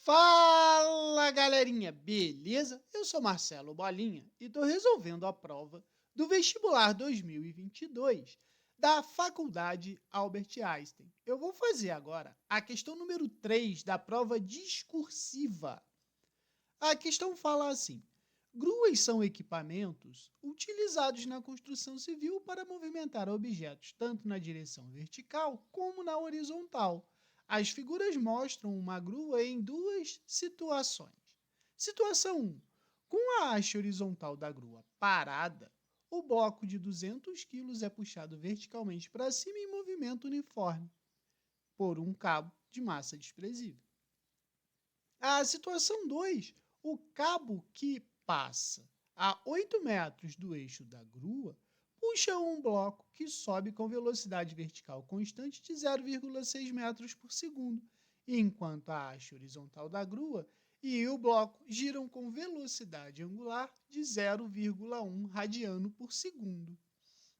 Fala, galerinha, beleza? Eu sou Marcelo Bolinha e estou resolvendo a prova do vestibular 2022 da Faculdade Albert Einstein. Eu vou fazer agora a questão número 3 da prova discursiva. A questão fala assim: gruas são equipamentos utilizados na construção civil para movimentar objetos tanto na direção vertical como na horizontal. As figuras mostram uma grua em duas situações. Situação 1. Com a haste horizontal da grua parada, o bloco de 200 quilos é puxado verticalmente para cima em movimento uniforme por um cabo de massa desprezível. A situação 2, o cabo que passa a 8 metros do eixo da grua puxa um bloco que sobe com velocidade vertical constante de 0,6 metros por segundo, enquanto a haste horizontal da grua e o bloco giram com velocidade angular de 0,1 radiano por segundo.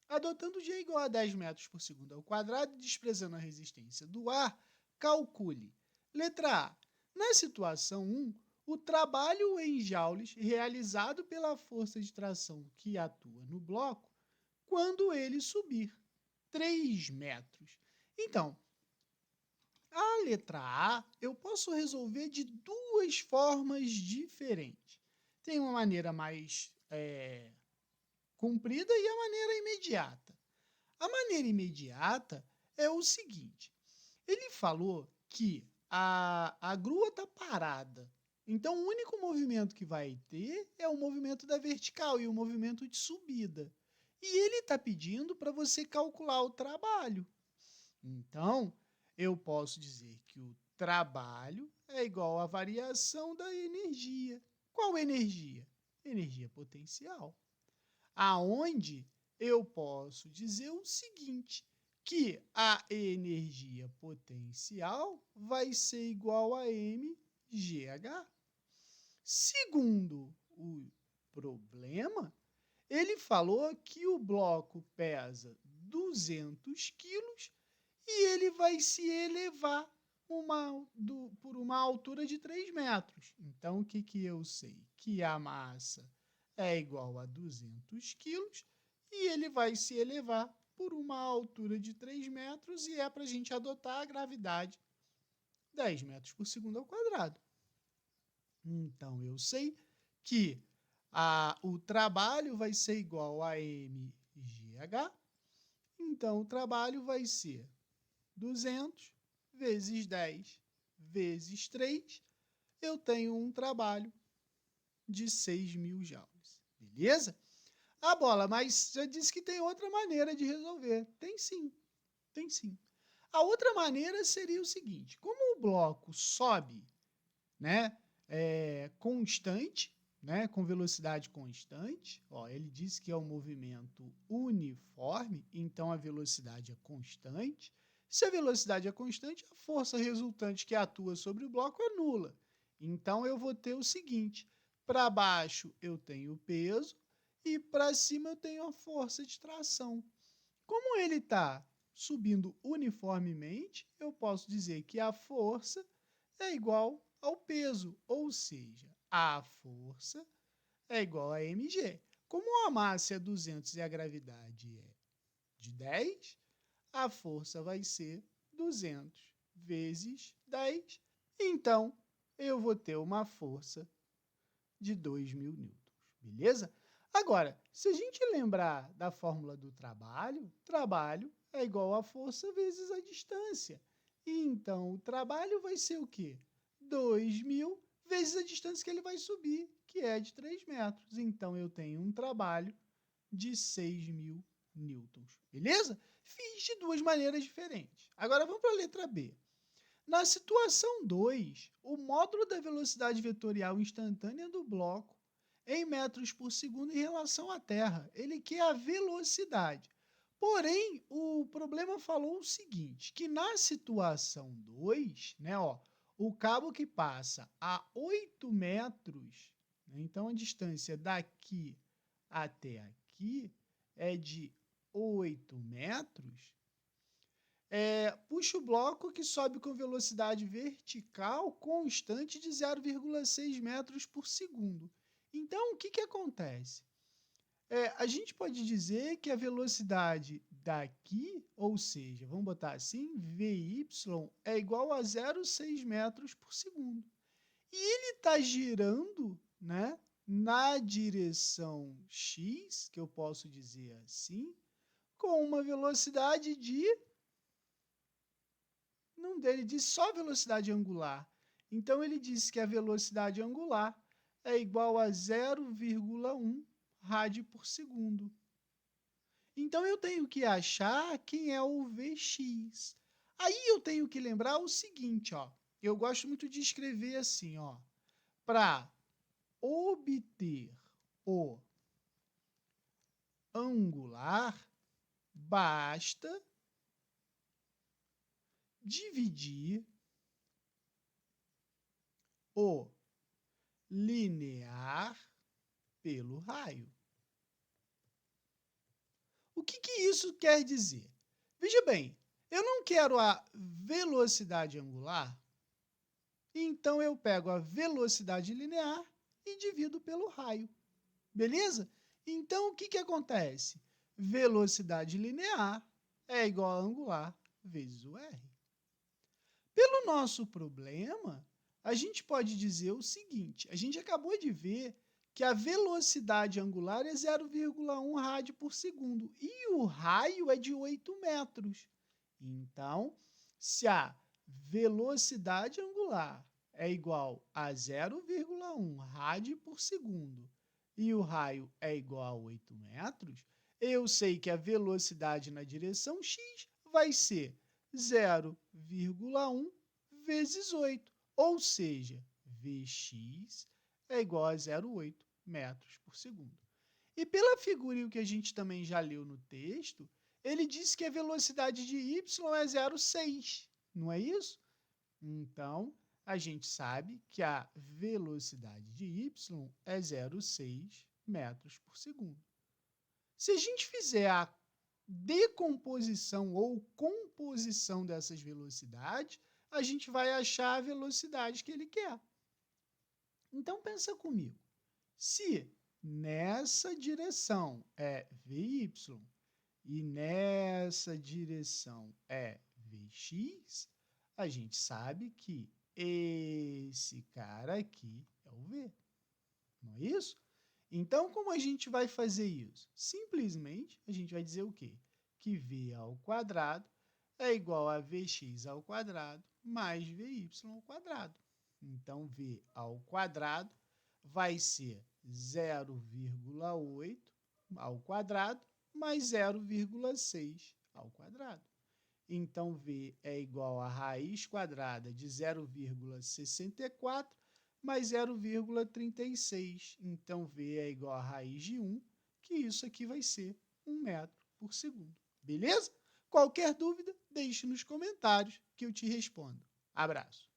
Adotando G igual a 10 metros por segundo ao quadrado e desprezando a resistência do ar, calcule. Letra A. Na situação 1, o trabalho em joules realizado pela força de tração que atua no bloco quando ele subir 3 metros. Então, a letra A eu posso resolver de duas formas diferentes. Tem uma maneira mais comprida e a maneira imediata. A maneira imediata é o seguinte: ele falou que a grua está parada. Então, o único movimento que vai ter é o movimento da vertical e o movimento de subida. E ele está pedindo para você calcular o trabalho. Então, eu posso dizer que o trabalho é igual à variação da energia. Qual energia? Energia potencial. Aonde eu posso dizer o seguinte, que a energia potencial vai ser igual a mgh. Segundo o problema, ele falou que o bloco pesa 200 quilos e ele vai se elevar por uma altura de 3 metros. Então, o que eu sei? Que a massa é igual a 200 quilos e ele vai se elevar por uma altura de 3 metros e é para a gente adotar a gravidade 10 metros por segundo ao quadrado. Então, eu sei que o trabalho vai ser igual a mgh. Então, o trabalho vai ser 200 vezes 10 vezes 3. Eu tenho um trabalho de 6.000 joules. Beleza? Bola, mas você disse que tem outra maneira de resolver. Tem sim, tem sim. A outra maneira seria o seguinte: como o bloco sobe, né, constante, né, com velocidade constante, ele diz que é um movimento uniforme, então a velocidade é constante. Se a velocidade é constante, a força resultante que atua sobre o bloco é nula. Então eu vou ter o seguinte: para baixo eu tenho o peso e para cima eu tenho a força de tração. Como ele está subindo uniformemente, eu posso dizer que a força é igual ao peso, ou seja, a força é igual a mg. Como a massa é 200 e a gravidade é de 10, a força vai ser 200 vezes 10. Então, eu vou ter uma força de 2.000 newtons, beleza? Agora, se a gente lembrar da fórmula do trabalho é igual a força vezes a distância. Então, o trabalho vai ser o quê? 2.000 vezes a distância que ele vai subir, que é de 3 metros. Então, eu tenho um trabalho de 6.000 newtons, beleza? Fiz de duas maneiras diferentes. Agora, vamos para a letra B. Na situação 2, o módulo da velocidade vetorial instantânea do bloco em metros por segundo em relação à Terra. Ele quer a velocidade. Porém, o problema falou o seguinte, que na situação 2, né, o cabo que passa a 8 metros, né, então a distância daqui até aqui é de 8 metros, puxa o bloco que sobe com velocidade vertical constante de 0,6 metros por segundo. Então, o que acontece? A gente pode dizer que a velocidade daqui, ou seja, vamos botar assim, Vy é igual a 0,6 metros por segundo. E ele está girando, né, na direção x, que eu posso dizer assim, com uma velocidade de... Não dele, diz só velocidade angular. Então, ele disse que a velocidade angular é igual a 0,1 rádio por segundo. Então, eu tenho que achar quem é o Vx. Aí, eu tenho que lembrar o seguinte, ó. Eu gosto muito de escrever assim, ó. Para obter o angular, basta dividir o linear pelo raio. O que isso quer dizer? Veja bem, eu não quero a velocidade angular, então eu pego a velocidade linear e divido pelo raio. Beleza? Então, o que acontece? Velocidade linear é igual a angular vezes o r. Pelo nosso problema, a gente pode dizer o seguinte, a gente acabou de ver que a velocidade angular é 0,1 rádio por segundo e o raio é de 8 metros. Então, se a velocidade angular é igual a 0,1 rádio por segundo e o raio é igual a 8 metros, eu sei que a velocidade na direção x vai ser 0,1 vezes 8, ou seja, Vx é igual a 0,8 metros por segundo. E pela figurinha que a gente também já leu no texto, ele disse que a velocidade de y é 0,6, não é isso? Então, a gente sabe que a velocidade de y é 0,6 metros por segundo. Se a gente fizer a decomposição ou composição dessas velocidades, a gente vai achar a velocidade que ele quer. Então, pensa comigo. Se nessa direção é Vy e nessa direção é Vx, a gente sabe que esse cara aqui é o V. Não é isso? Então, como a gente vai fazer isso? Simplesmente, a gente vai dizer o quê? Que V ao quadrado é igual a Vx ao quadrado mais Vy ao quadrado. Então, V ao quadrado vai ser 0,8 ao quadrado mais 0,6 ao quadrado. Então, V é igual a raiz quadrada de 0,64 mais 0,36. Então, V é igual a raiz de 1, que isso aqui vai ser 1 metro por segundo. Beleza? Qualquer dúvida, deixe nos comentários que eu te respondo. Abraço!